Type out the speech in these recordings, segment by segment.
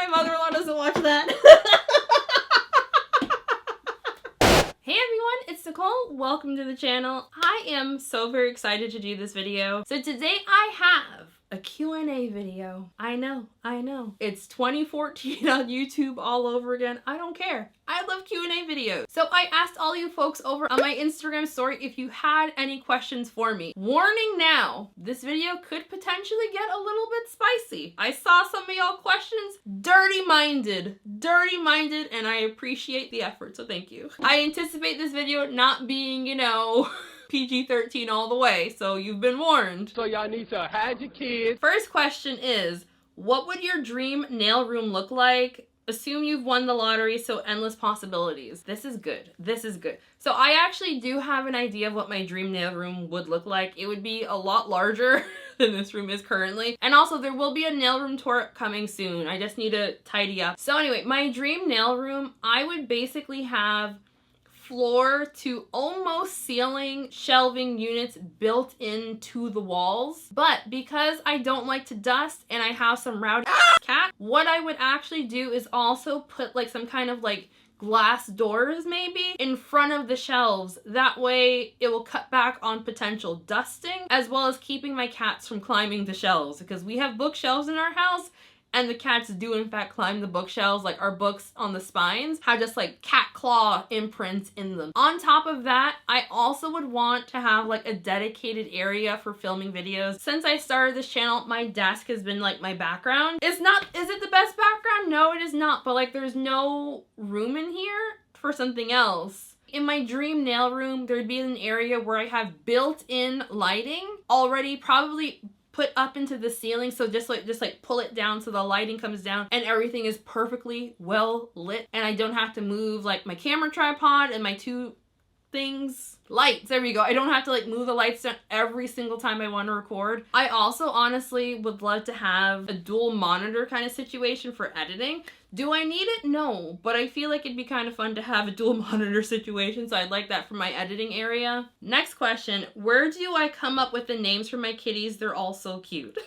my mother-in-law doesn't watch that. Hey everyone, it's Nicole. Welcome to the channel. I am so very excited to do this video. So today I have a Q&A video. I know. It's 2014 on YouTube all over again. I don't care. I love Q&A videos. So I asked all you folks over on my Instagram story if you had any questions for me. Warning now, this video could potentially get a little bit spicy. I saw some of y'all questions, dirty-minded, and I appreciate the effort, so thank you. I anticipate this video not being, you know, PG-13 all the way, so you've been warned. So y'all need to hide your kids. First question is, what would your dream nail room look like? Assume you've won the lottery, so endless possibilities. This is good. This is good. So I actually do have an idea of what my dream nail room would look like. It would be a lot larger than this room is currently. And also there will be a nail room tour coming soon. I just need to tidy up. So anyway, my dream nail room, I would basically have floor to almost ceiling shelving units built into the walls. But because I don't like to dust and I have some rowdy cat, what I would actually do is also put like some kind of like glass doors maybe in front of the shelves. That way it will cut back on potential dusting as well as keeping my cats from climbing the shelves, because we have bookshelves in our house and the cats do in fact climb the bookshelves. Like our books on the spines have just like cat claw imprints in them. On top of that, I also would want to have like a dedicated area for filming videos. Since I started this channel, my desk has been like my background. Is it the best background? No, it is not, but like there's no room in here for something else. In my dream nail room, there'd be an area where I have built-in lighting already probably put up into the ceiling, so just like pull it down so the lighting comes down and everything is perfectly well lit and I don't have to move like my camera tripod and my two things. Lights, there we go. I don't have to like move the lights down every single time I want to record. I also honestly would love to have a dual monitor kind of situation for editing. Do I need it? No, but I feel like it'd be kind of fun to have a dual monitor situation, so I'd like that for my editing area. Next question, where do I come up with the names for my kitties? They're all so cute.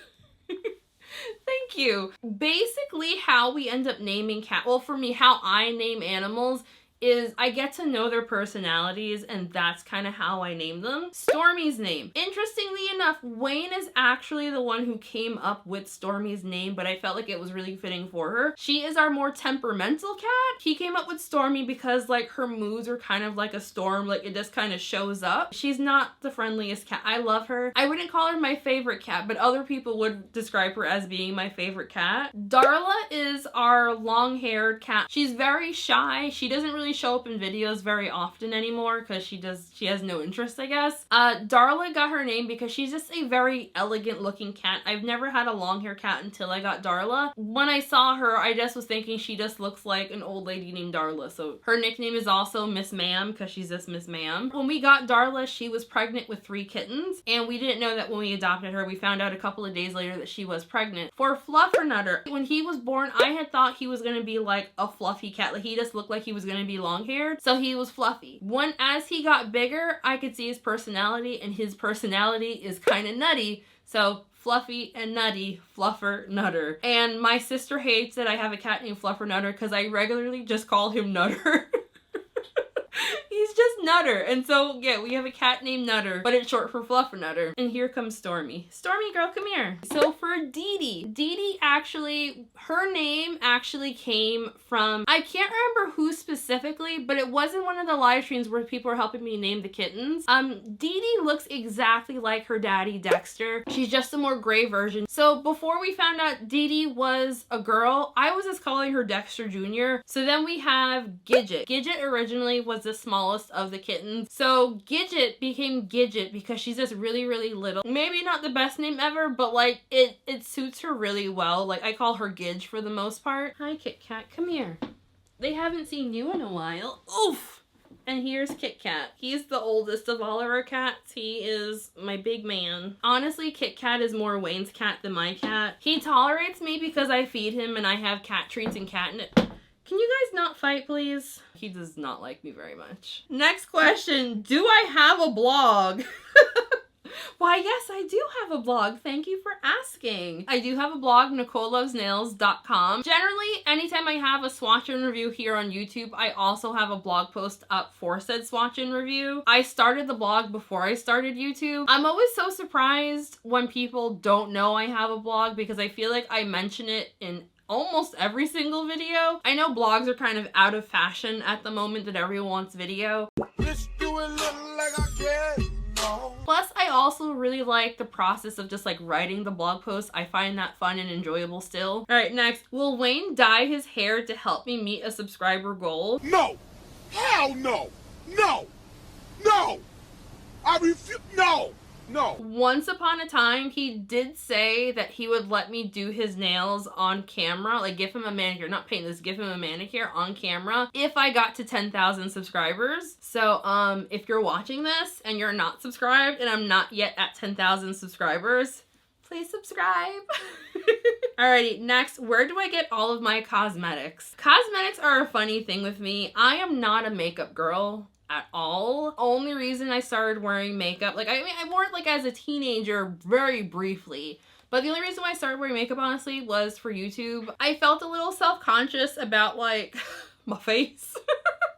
Thank you. Basically how we end up naming well for me, how I name animals is I get to know their personalities and that's kind of how I name them. Stormy's name. Interestingly enough, Wayne is actually the one who came up with Stormy's name, but I felt like it was really fitting for her. She is our more temperamental cat. He came up with Stormy because like her moods are kind of like a storm, like it just kind of shows up. She's not the friendliest cat. I love her. I wouldn't call her my favorite cat, but other people would describe her as being my favorite cat. Darla is our long-haired cat. She's very shy. She doesn't really show up in videos very often anymore because she has no interest, I guess. Darla got her name because she's just a very elegant looking cat. I've never had a long hair cat until I got Darla. When I saw her, I just was thinking she just looks like an old lady named Darla. So her nickname is also Miss Ma'am because she's just Miss Ma'am. When we got Darla, she was pregnant with 3 kittens and we didn't know that when we adopted her. We found out a couple of days later that she was pregnant. For Fluffernutter, when he was born, I had thought he was gonna be like a fluffy cat. Like he just looked like he was gonna be long-haired, so he was fluffy. As he got bigger, I could see his personality, and his personality is kind of nutty, so Fluffy and Nutty, Fluffernutter. And my sister hates that I have a cat named Fluffernutter because I regularly just call him Nutter. He's just Nutter. And so, yeah, we have a cat named Nutter, but it's short for Fluffernutter. And here comes Stormy. Stormy, girl, come here. So for Dee Dee actually, her name actually came from, I can't remember who specifically, but it was in one of the live streams where people were helping me name the kittens. Dee Dee looks exactly like her daddy, Dexter. She's just a more gray version. So before we found out Dee Dee was a girl, I was just calling her Dexter Jr. So then we have Gidget. Gidget originally was the smallest of the kittens. So Gidget became Gidget because she's just really, really little. Maybe not the best name ever, but like it suits her really well. Like I call her Gidge for the most part. Hi Kit Kat, come here. They haven't seen you in a while. Oof! And here's Kit Kat. He's the oldest of all of our cats. He is my big man. Honestly, Kit Kat is more Wayne's cat than my cat. He tolerates me because I feed him and I have cat treats and catnip. Can you guys not fight, please? He does not like me very much. Next question. Do I have a blog? Why, yes, I do have a blog. Thank you for asking. I do have a blog, NicoleLovesNails.com. Generally, anytime I have a swatch and review here on YouTube, I also have a blog post up for said swatch and review. I started the blog before I started YouTube. I'm always so surprised when people don't know I have a blog because I feel like I mention it in almost every single video. I know blogs are kind of out of fashion at the moment that everyone wants video. Let's do it like I can. Plus, I also really like the process of just like writing the blog post. I find that fun and enjoyable still. All right, next. Will Wayne dye his hair to help me meet a subscriber goal? No! Hell no! No! No! I refuse. No! No. Once upon a time, he did say that he would let me do his nails on camera, like give him a manicure, not paint this, give him a manicure on camera if I got to 10,000 subscribers. So, if you're watching this and you're not subscribed and I'm not yet at 10,000 subscribers, please subscribe. Alrighty, next, where do I get all of my cosmetics? Cosmetics are a funny thing with me. I am not a makeup girl at all. Only reason I started wearing makeup, like, I mean, I wore it like as a teenager very briefly, but the only reason why I started wearing makeup, honestly, was for YouTube. I felt a little self-conscious about, like, my face.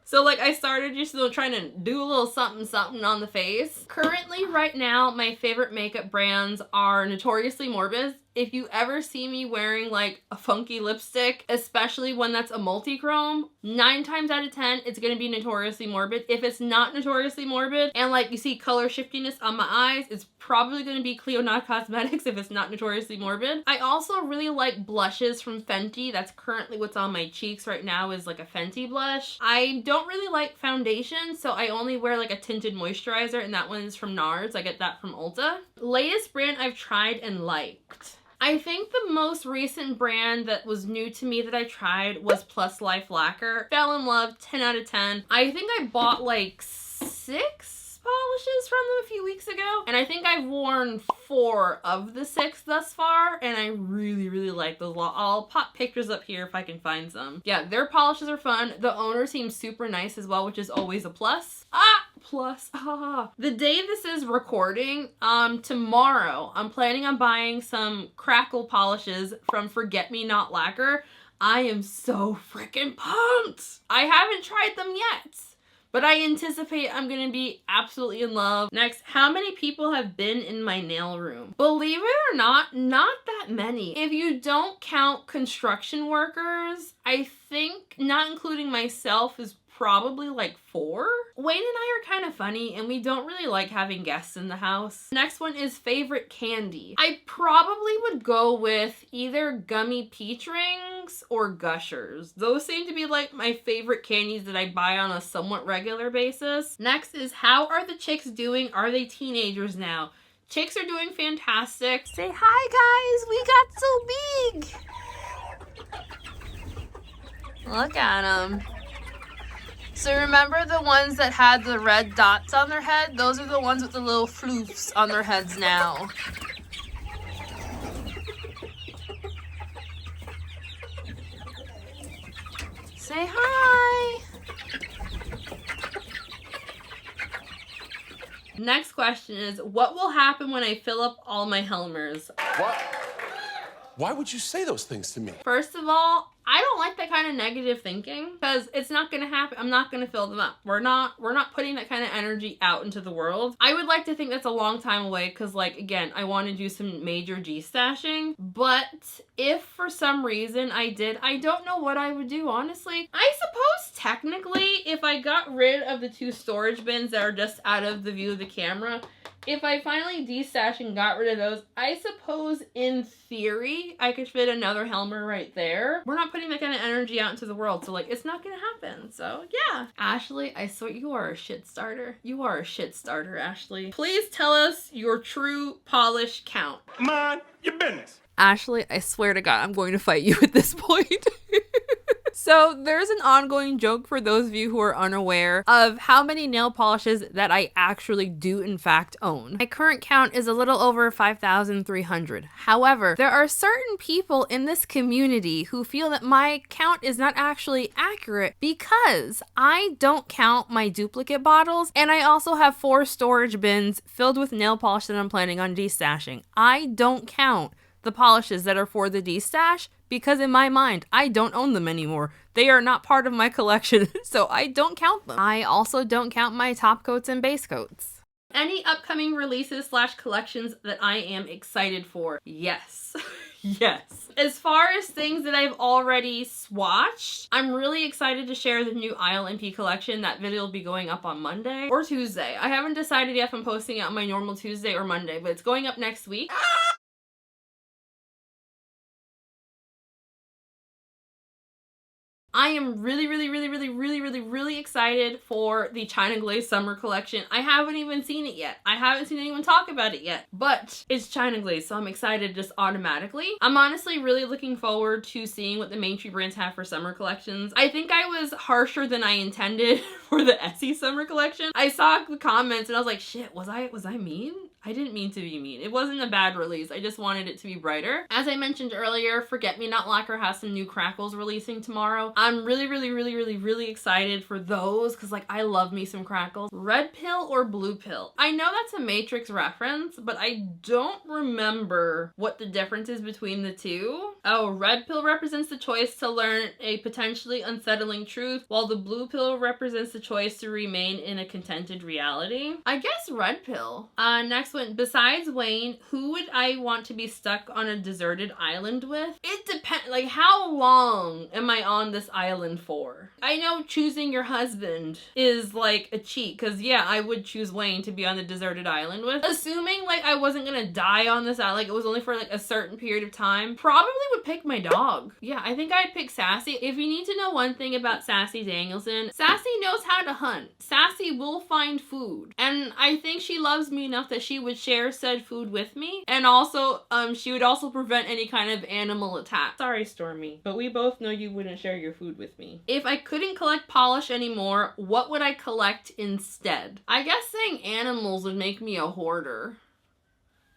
So, like, I started just trying to do a little something something on the face. Currently, right now, my favorite makeup brands are Notoriously Morbid. If you ever see me wearing like a funky lipstick, especially one that's a multi-chrome, 9 times out of 10, it's gonna be Notoriously Morbid. If it's not Notoriously Morbid and like you see color shiftiness on my eyes, it's probably gonna be Cleo Not Cosmetics if it's not Notoriously Morbid. I also really like blushes from Fenty. That's currently what's on my cheeks right now is like a Fenty blush. I don't really like foundation, so I only wear like a tinted moisturizer, and that one is from NARS. I get that from Ulta. Latest brand I've tried and liked. I think the most recent brand that was new to me that I tried was Plus Life Lacquer. Fell in love, 10 out of 10. I think I bought like 6 polishes from them a few weeks ago, and I think I've worn 4 of the 6 thus far, and I really, really like those. I'll pop pictures up here if I can find some. Yeah, their polishes are fun. The owner seems super nice as well, which is always a plus. The day this is recording, tomorrow, I'm planning on buying some crackle polishes from Forget Me Not Lacquer. I am so freaking pumped! I haven't tried them yet, but I anticipate I'm gonna be absolutely in love. Next, how many people have been in my nail room? Believe it or not that many. If you don't count construction workers, I think, not including myself, is probably like 4. Wayne and I are kind of funny and we don't really like having guests in the house. Next one is favorite candy. I probably would go with either gummy peach rings or Gushers. Those seem to be like my favorite candies that I buy on a somewhat regular basis. Next is how are the chicks doing? Are they teenagers now? Chicks are doing fantastic. Say hi guys, we got so big. Look at them. So remember the ones that had the red dots on their head? Those are the ones with the little floofs on their heads now. Say hi! Next question is, what will happen when I fill up all my Helmers? What? Why would you say those things to me? First of all, I don't like that kind of negative thinking because it's not gonna happen. I'm not gonna fill them up. We're not putting that kind of energy out into the world. I would like to think that's a long time away because, like, again, I want to do some major G-stashing. But if for some reason I did, I don't know what I would do, honestly. I suppose technically if I got rid of the 2 storage bins that are just out of the view of the camera, if I finally de-stashed and got rid of those, I suppose in theory I could fit another Helmer right there. We're not putting that kind of energy out into the world, so like it's not gonna happen. So yeah. Ashley, I swear you are a shit starter. You are a shit starter, Ashley. Please tell us your true polish count. Mind your business. Ashley, I swear to God, I'm going to fight you at this point. So there's an ongoing joke for those of you who are unaware of how many nail polishes that I actually do in fact own. My current count is a little over 5,300. However, there are certain people in this community who feel that my count is not actually accurate because I don't count my duplicate bottles, and I also have 4 storage bins filled with nail polish that I'm planning on destashing. I don't count the polishes that are for the destash because in my mind, I don't own them anymore. They are not part of my collection, so I don't count them. I also don't count my top coats and base coats. Any upcoming releases / collections that I am excited for? Yes. Yes. As far as things that I've already swatched, I'm really excited to share the new ILMP collection. That video will be going up on Monday or Tuesday. I haven't decided yet if I'm posting it on my normal Tuesday or Monday, but it's going up next week. I am really excited for the China Glaze Summer Collection. I haven't even seen it yet. I haven't seen anyone talk about it yet, but it's China Glaze, so I'm excited just automatically. I'm honestly really looking forward to seeing what the mainstream brands have for summer collections. I think I was harsher than I intended for the Essie Summer Collection. I saw the comments and I was like, shit, was I mean? I didn't mean to be mean. It wasn't a bad release. I just wanted it to be brighter. As I mentioned earlier, Forget Me Not Lacquer has some new crackles releasing tomorrow. I'm really excited for those because like I love me some crackles. Red pill or blue pill? I know that's a Matrix reference, but I don't remember what the difference is between the two. Oh, red pill represents the choice to learn a potentially unsettling truth, while the blue pill represents the choice to remain in a contented reality. I guess red pill. Next one, besides Wayne, who would I want to be stuck on a deserted island with? It depends, like how long am I on this island for? I know choosing your husband is like a cheat, because yeah, I would choose Wayne to be on the deserted island with. Assuming like I wasn't gonna die on this island, like it was only for like a certain period of time, probably would pick my dog. Yeah, I think I'd pick Sassy. If you need to know one thing about Sassy Danielson, Sassy knows how to hunt. Sassy will find food. And I think she loves me enough that she would share said food with me. And also, she would also prevent any kind of animal attack. Sorry, Stormy, but we both know you wouldn't share your food with me. If I couldn't collect polish anymore, what would I collect instead? I guess saying animals would make me a hoarder.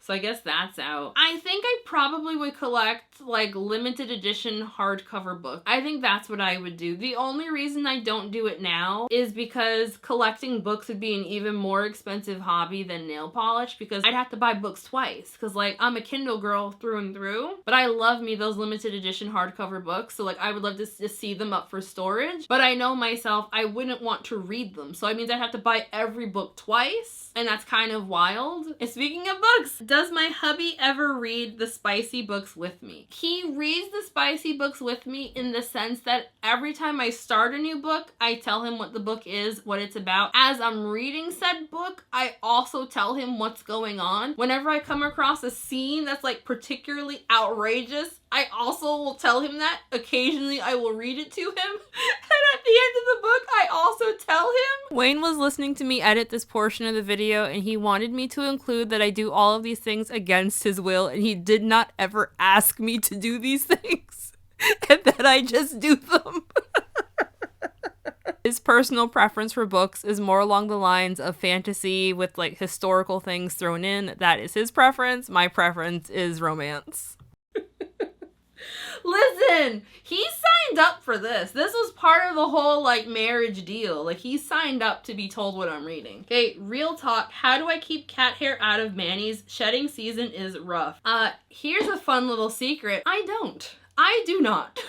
So I guess that's out. I think I probably would collect like limited edition hardcover books. I think that's what I would do. The only reason I don't do it now is because collecting books would be an even more expensive hobby than nail polish, because I'd have to buy books twice. Because like I'm a Kindle girl through and through, but I love me those limited edition hardcover books. So like I would love to just see them up for storage, but I know myself, I wouldn't want to read them. So it means I'd have to buy every book twice, and that's kind of wild. And speaking of books, does my hubby ever read the spicy books with me? He reads the spicy books with me in the sense that every time I start a new book, I tell him what the book is, what it's about. As I'm reading said book, I also tell him what's going on. Whenever I come across a scene that's like particularly outrageous, I also will tell him that. Occasionally I will read it to him. And at the end of the book, I also tell him. Wayne was listening to me edit this portion of the video, and he wanted me to include that I do all of these things against his will, and he did not ever ask me to do these things. And that I just do them. His personal preference for books is more along the lines of fantasy with like historical things thrown in. That is his preference. My preference is romance. Listen, he signed up for this. This was part of the whole like marriage deal. Like he signed up to be told what I'm reading. Okay, real talk. How do I keep cat hair out of Manny's? Shedding season is rough. Here's a fun little secret. I don't. I do not.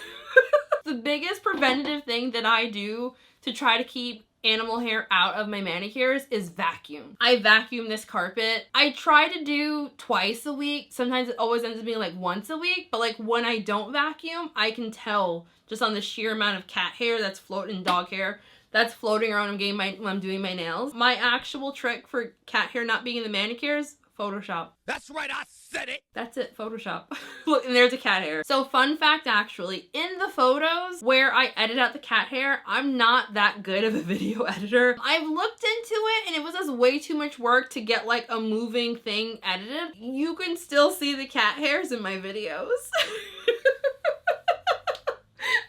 The biggest preventative thing that I do to try to keep animal hair out of my manicures is vacuum. I vacuum this carpet. I try to do twice a week. Sometimes it always ends up being like once a week, but like when I don't vacuum, I can tell just on the sheer amount of cat hair that's floating, dog hair that's floating around when I'm doing my nails. My actual trick for cat hair not being in the manicures, Photoshop. That's right, I said it. That's it, Photoshop. Look, and there's a cat hair. So fun fact, actually, in the photos where I edit out the cat hair, I'm not that good of a video editor. I've looked into it and it was just way too much work to get like a moving thing edited. You can still see the cat hairs in my videos.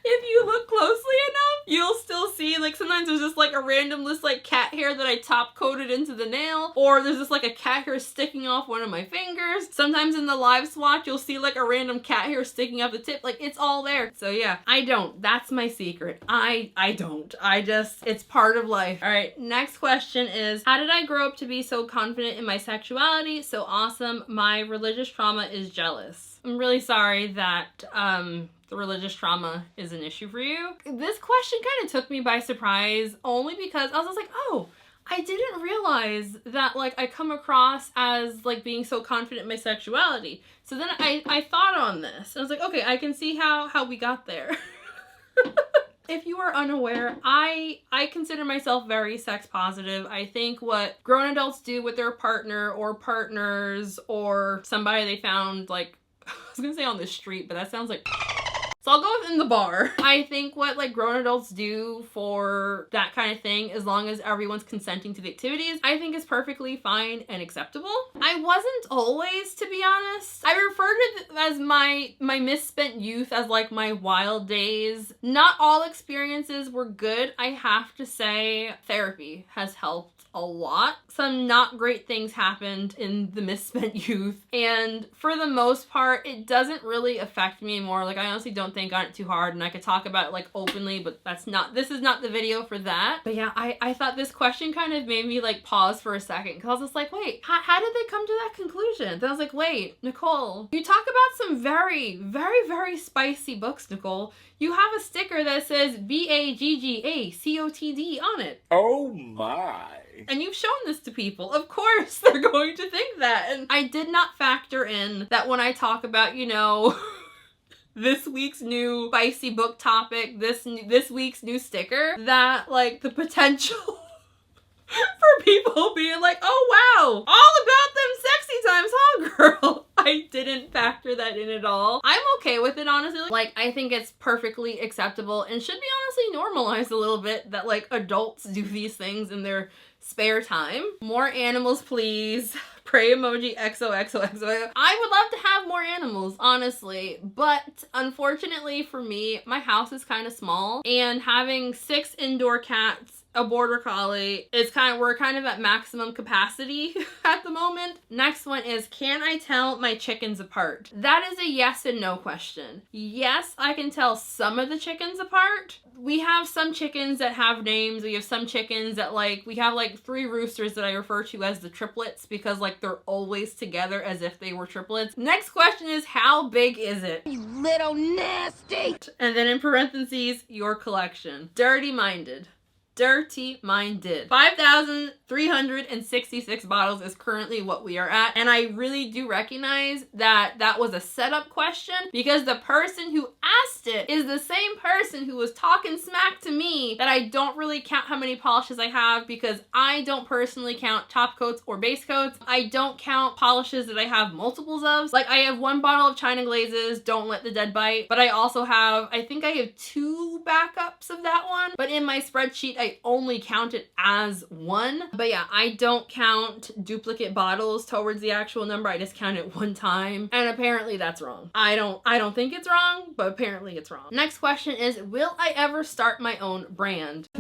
If you look look closely enough, you'll still see, like, sometimes there's just like a random list like cat hair that I top coated into the nail, or there's just like a cat hair sticking off one of my fingers. Sometimes in the live swatch, you'll see like a random cat hair sticking off the tip. Like, it's all there. So yeah, I don't. That's my secret. I don't. It's part of life. All right, next question is, how did I grow up to be so confident in my sexuality? So awesome. My religious trauma is jealous. I'm really sorry that the religious trauma is an issue for you. This question kind of took me by surprise, only because I was just like, oh, I didn't realize that, like, I come across as, like, being so confident in my sexuality. So then I thought on this. And I was like, okay, I can see how we got there. If you are unaware, I consider myself very sex positive. I think what grown adults do with their partner or partners or somebody they found, like, I was gonna say on the street, but that sounds like... So I'll go in the bar. I think what like grown adults do for that kind of thing, as long as everyone's consenting to the activities, I think is perfectly fine and acceptable. I wasn't always, to be honest. I refer to it as my misspent youth as like my wild days. Not all experiences were good. I have to say therapy has helped a lot. Some not great things happened in the misspent youth, and for the most part it doesn't really affect me anymore. Like, I honestly don't think on it too hard, and I could talk about it like openly, but this is not the video for that. But yeah, I thought this question kind of made me like pause for a second, because I was just like, wait, how did they come to that conclusion? Then I was like, wait, Nicole, you talk about some very, very, very spicy books, Nicole. You have a sticker that says BAGGACOTD on it. Oh my. And you've shown this to people. Of course they're going to think that. And I did not factor in that when I talk about, you know, this week's new spicy book topic, this week's new sticker, that like the potential for people being like, oh wow, all about them sexy times, huh, girl? I didn't factor that in at all. I'm okay with it, honestly. Like, I think it's perfectly acceptable and should be honestly normalized a little bit that like adults do these things in their spare time. More animals, please. Pray emoji XOXOXO. I would love to have more animals, honestly, but unfortunately for me, my house is kind of small, and having 6 indoor cats, a border collie, we're kind of at maximum capacity at the moment. Next one is, can I tell my chickens apart? That is a yes and no question. Yes, I can tell some of the chickens apart. We have some chickens that have names. We have some chickens that we have like 3 roosters that I refer to as the triplets, because like they're always together as if they were triplets. Next question is, how big is it? You little nasty! And then in parentheses, your collection. Dirty-minded. Dirty-minded. 5,366 bottles is currently what we are at. And I really do recognize that that was a setup question, because the person who asked it is the same person who was talking smack to me that I don't really count how many polishes I have, because I don't personally count top coats or base coats. I don't count polishes that I have multiples of. Like, I have 1 bottle of China Glazes, Don't Let the Dead Bite, but I also have, I think I have 2 backups of that one, but in my spreadsheet I only count it as 1. But yeah, I don't count duplicate bottles towards the actual number. I just count it 1 time. And apparently that's wrong. I don't think it's wrong, but apparently it's wrong. Next question is, will I ever start my own brand?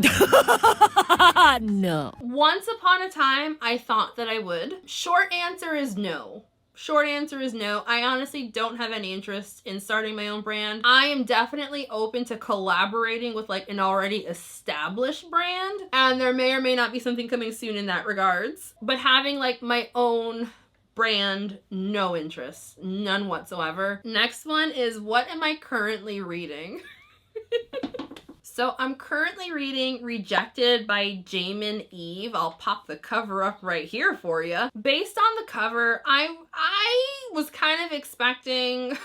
No. Once upon a time, I thought that I would. Short answer is no. Short answer is no. I honestly don't have any interest in starting my own brand. I am definitely open to collaborating with like an already established brand, and there may or may not be something coming soon in that regards. But having like my own brand, no interest. None whatsoever. Next one is, what am I currently reading? So I'm currently reading Rejected by Jamin Eve. I'll pop the cover up right here for you. Based on the cover, I was kind of expecting...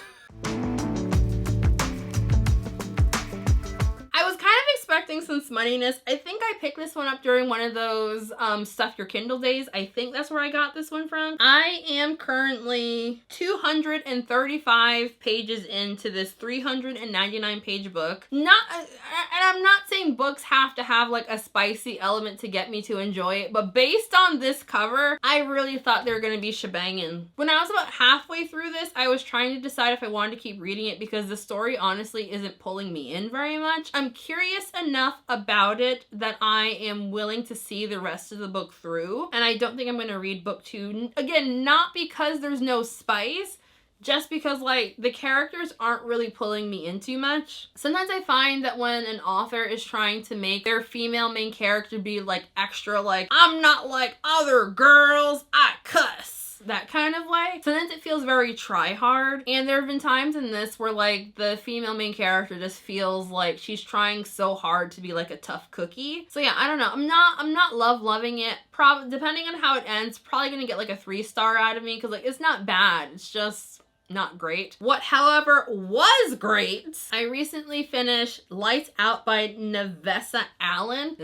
I was kind of expecting some smuttiness. I think I picked this one up during one of those Stuff Your Kindle days. I think that's where I got this one from. I am currently 235 pages into this 399 page book. And I'm not saying books have to have like a spicy element to get me to enjoy it, but based on this cover, I really thought they were going to be shebangin'. When I was about halfway through this, I was trying to decide if I wanted to keep reading it because the story honestly isn't pulling me in very much. I'm curious enough about it that I am willing to see the rest of the book through, and I don't think I'm going to read book 2. Again, not because there's no spice, just because like the characters aren't really pulling me in too much. Sometimes I find that when an author is trying to make their female main character be like extra like, I'm not like other girls, I cuss, that kind of way, sometimes it feels very try hard. And there have been times in this where like the female main character just feels like she's trying so hard to be like a tough cookie. So yeah, I don't know. I'm not loving it. Probably depending on how it ends, probably gonna get like a 3-star out of me because like it's not bad. It's just not great. What, however, was great, I recently finished Lights Out by Nevessa Allen.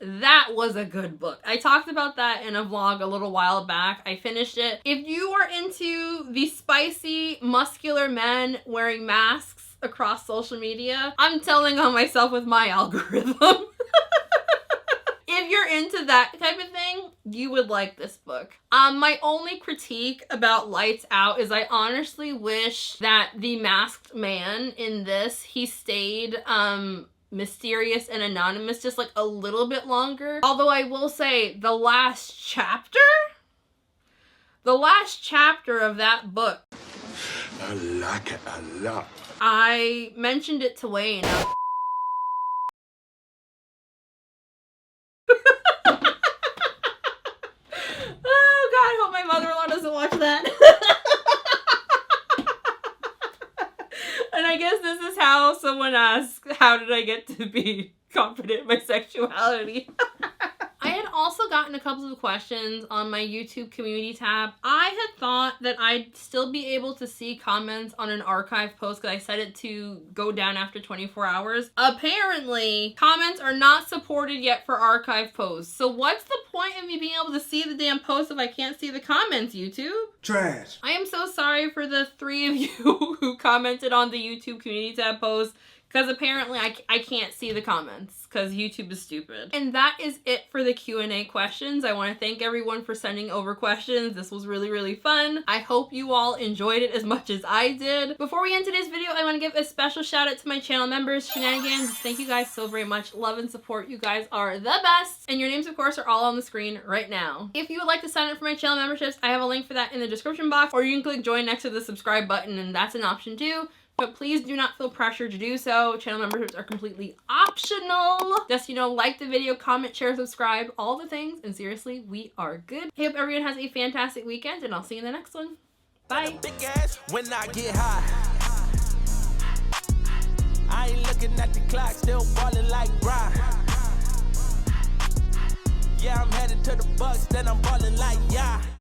That was a good book. I talked about that in a vlog a little while back. I finished it. If you are into the spicy, muscular men wearing masks across social media, I'm telling on myself with my algorithm. If you're into that type of thing, you would like this book. My only critique about Lights Out is I honestly wish that the masked man in this, he stayed mysterious and anonymous just like a little bit longer. Although I will say the last chapter of that book, I like it a lot. I mentioned it to Wayne. Oh God, I hope my mother-in-law doesn't watch that. And I guess this is how someone asks, how did I get to be confident in my sexuality? I had also gotten a couple of questions on my YouTube community tab. I had thought that I'd still be able to see comments on an archive post because I set it to go down after 24 hours. Apparently, comments are not supported yet for archive posts. So what's the point of me being able to see the damn post if I can't see the comments, YouTube? Trash. I am so sorry for the 3 of you who commented on the YouTube community tab post, because apparently I can't see the comments because YouTube is stupid. And that is it for the Q&A questions. I want to thank everyone for sending over questions. This was really, really fun. I hope you all enjoyed it as much as I did. Before we end today's video, I want to give a special shout out to my channel members, Shenanigans. Thank you guys so very much. Love and support. You guys are the best. And your names, of course, are all on the screen right now. If you would like to sign up for my channel memberships, I have a link for that in the description box, or you can click join next to the subscribe button, and that's an option too. But please do not feel pressured to do so. Channel memberships are completely optional. Just, you know, like the video, comment, share, subscribe, all the things. And seriously, we are good. I hope everyone has a fantastic weekend, and I'll see you in the next one. Bye. Big ass when I get high. I ain't looking at the clock, still ballin' like Brian. Yeah, I'm headed to the Bucks, then I'm ballin' like yeah.